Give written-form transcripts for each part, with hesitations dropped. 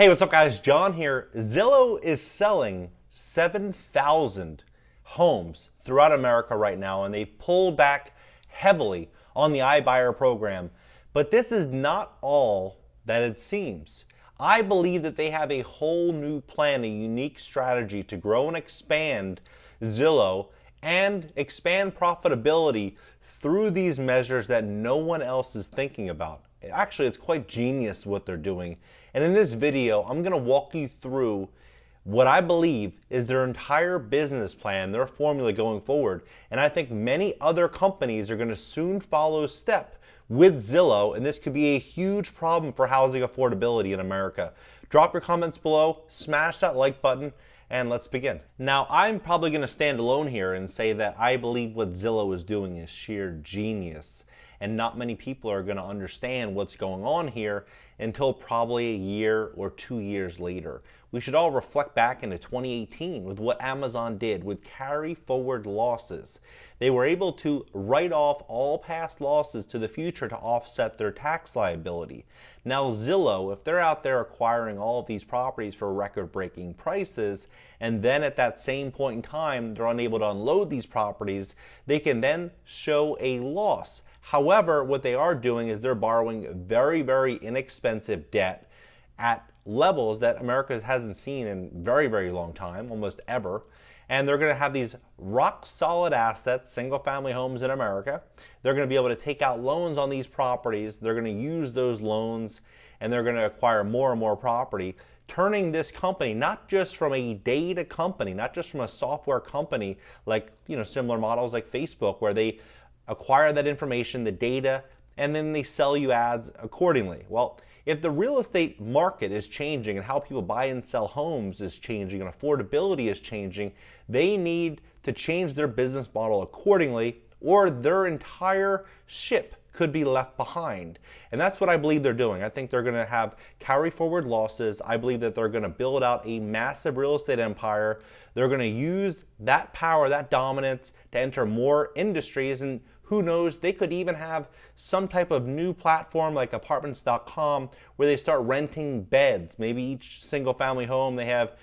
Hey, what's up guys? John here. Zillow is selling 7,000 homes throughout America right now, and they've pulled back heavily on the iBuyer program. But this is not all that it seems. I believe that they have a whole new plan, a unique strategy to grow and expand Zillow and expand profitability through these measures that no one else is thinking about. Actually, it's quite genius what they're doing. And in this video, I'm going to walk you through what I believe is their entire business plan, their formula going forward. And I think many other companies are going to soon follow step with Zillow, and this could be a huge problem for housing affordability in America. Drop your comments below, smash that like button, and let's begin. Now, I'm probably going to stand alone here and say that I believe what Zillow is doing is sheer genius. And not many people are going to understand what's going on here until probably a year or 2 years later. We should all reflect back into 2018 with what Amazon did with carry forward losses. They were able to write off all past losses to the future to offset their tax liability. Now Zillow, if they're out there acquiring all of these properties for record-breaking prices, and then at that same point in time they're unable to unload these properties, they can then show a loss. However, what they are doing is they're borrowing very, very inexpensive debt at levels that America hasn't seen in very, very long time, almost ever. And they're going to have these rock solid assets, single family homes in America. They're going to be able to take out loans on these properties. They're going to use those loans and they're going to acquire more and more property, turning this company not just from a data company, not just from a software company like, similar models like Facebook, where they acquire that information, the data, and then they sell you ads accordingly. Well, if the real estate market is changing and how people buy and sell homes is changing and affordability is changing, they need to change their business model accordingly, or their entire ship could be left behind. And that's what I believe they're doing. I think they're going to have carry forward losses. I believe that they're going to build out a massive real estate empire. They're going to use that power, that dominance to enter more industries, and who knows, they could even have some type of new platform like apartments.com where they start renting beds. Maybe each single family home they have,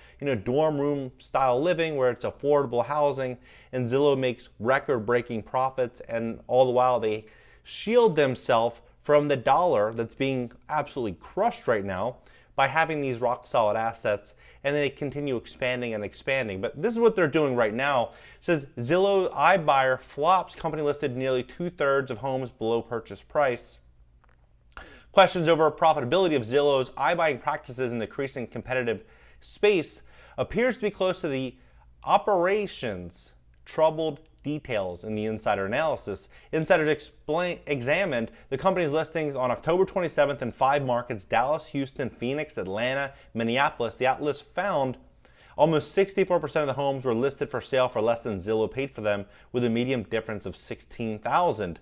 dorm room style living where it's affordable housing, and Zillow makes record breaking profits, and all the while they shield themselves from the dollar that's being absolutely crushed right now by having these rock solid assets, and then they continue expanding and expanding. But this is what they're doing right now. It says Zillow iBuyer flops, company listed nearly 2/3 of homes below purchase price. Questions over profitability of Zillow's iBuying practices in the increasing competitive space appears to be close to the operations troubled details in the insider analysis. Insiders examined the company's listings on October 27th in 5 markets: Dallas, Houston, Phoenix, Atlanta, Minneapolis. The outlets found almost 64% of the homes were listed for sale for less than Zillow paid for them, with a median difference of $16,000.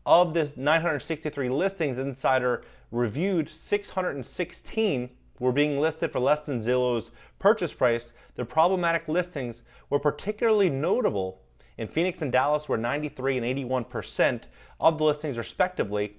Of this 963 listings, Insider reviewed 616 were being listed for less than Zillow's purchase price. The problematic listings were particularly notable in Phoenix and Dallas, where 93 and 81% of the listings respectively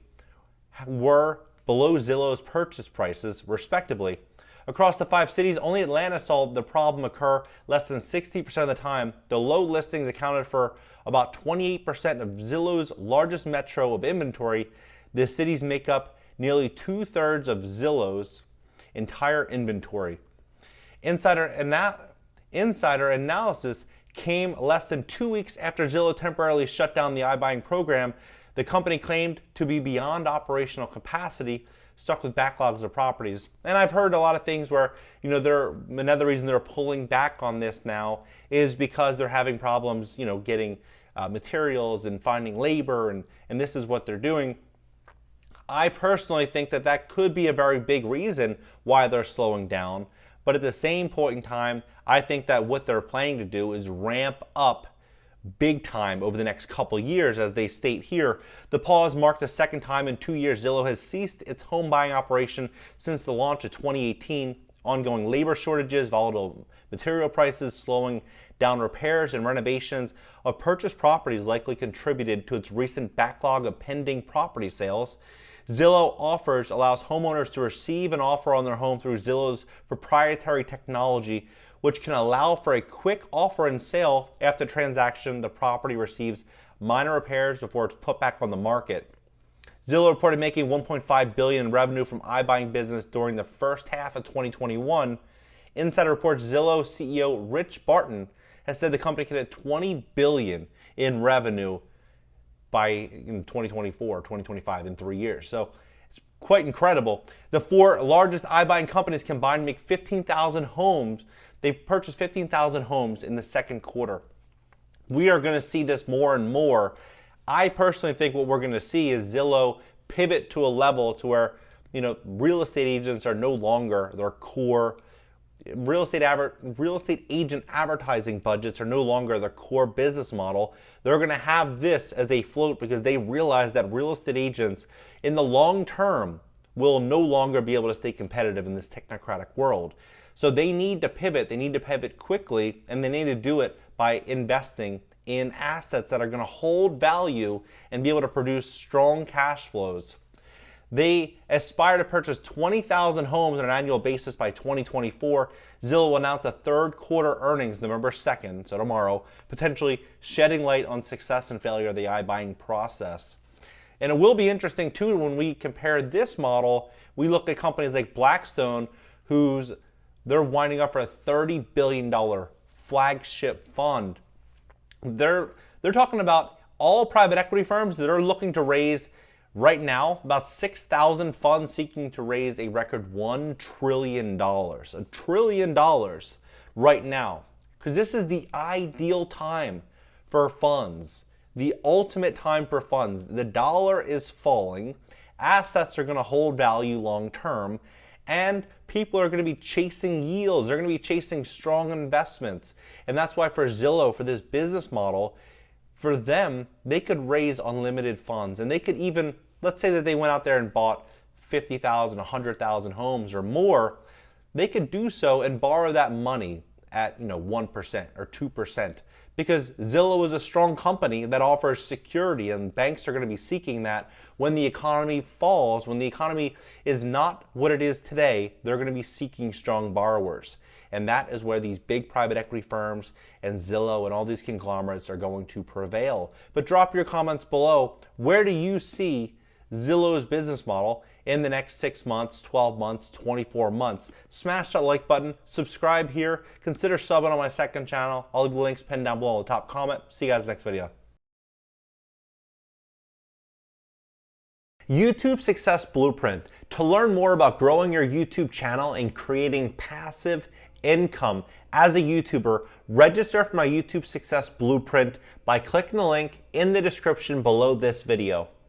were below Zillow's purchase prices respectively. Across the 5 cities, only Atlanta saw the problem occur less than 60% of the time. The low listings accounted for about 28% of Zillow's largest metro of inventory. The cities make up nearly 2/3 of Zillow's entire inventory. Insider analysis came less than 2 weeks after Zillow temporarily shut down the iBuying program. The company claimed to be beyond operational capacity, stuck with backlogs of properties. And I've heard a lot of things where, another reason they're pulling back on this now is because they're having problems, getting materials and finding labor, and this is what they're doing. I personally think that that could be a very big reason why they're slowing down. But at the same point in time, I think that what they're planning to do is ramp up big time over the next couple years. As they state here, the pause marked the second time in 2 years Zillow has ceased its home buying operation since the launch of 2018. Ongoing labor shortages, volatile material prices, slowing down repairs and renovations of purchased properties likely contributed to its recent backlog of pending property sales. Zillow Offers allows homeowners to receive an offer on their home through Zillow's proprietary technology, which can allow for a quick offer and sale after the transaction. The property receives minor repairs before it's put back on the market. Zillow reported making $1.5 billion in revenue from iBuying business during the first half of 2021. Insider reports Zillow CEO Rich Barton has said the company can hit $20 billion in revenue in 2024, 2025, in 3 years. So it's quite incredible. The four largest iBuying companies combined make 15,000 homes. They've purchased 15,000 homes in the second quarter. We are going to see this more and more. I personally think what we're going to see is Zillow pivot to a level to where, real estate agents are no longer their core. Real estate agent advertising budgets are no longer their core business model. They're going to have this as they float because they realize that real estate agents in the long term will no longer be able to stay competitive in this technocratic world. So they need to pivot. They need to pivot quickly, and they need to do it by investing in assets that are going to hold value and be able to produce strong cash flows. They aspire to purchase 20,000 homes on an annual basis by 2024. Zillow will announce a third quarter earnings November 2nd, so tomorrow, potentially shedding light on success and failure of the iBuying process. And it will be interesting too when we compare this model. We look at companies like Blackstone, they're winding up for a $30 billion flagship fund. They're talking about all private equity firms that are looking to raise right now about 6,000 funds seeking to raise a record $1 trillion. $1 trillion right now. Because this is the ideal time for funds. The ultimate time for funds. The dollar is falling. Assets are going to hold value long term. And people are going to be chasing yields. They're going to be chasing strong investments. And that's why for Zillow, for this business model, for them, they could raise unlimited funds. And they could even, let's say that they went out there and bought 50,000, 100,000 homes or more, they could do so and borrow that money at 1% or 2%, because Zillow is a strong company that offers security, and banks are going to be seeking that when the economy falls, when the economy is not what it is today. They're going to be seeking strong borrowers. And that is where these big private equity firms and Zillow and all these conglomerates are going to prevail. But drop your comments below. Where do you see Zillow's business model in the next 6 months, 12 months, 24 months? Smash that like button, subscribe here, consider subbing on my second channel. I'll leave the links pinned down below in the top comment. See you guys next video. YouTube Success Blueprint. To learn more about growing your YouTube channel and creating passive income as a YouTuber, register for my YouTube Success Blueprint by clicking the link in the description below this video.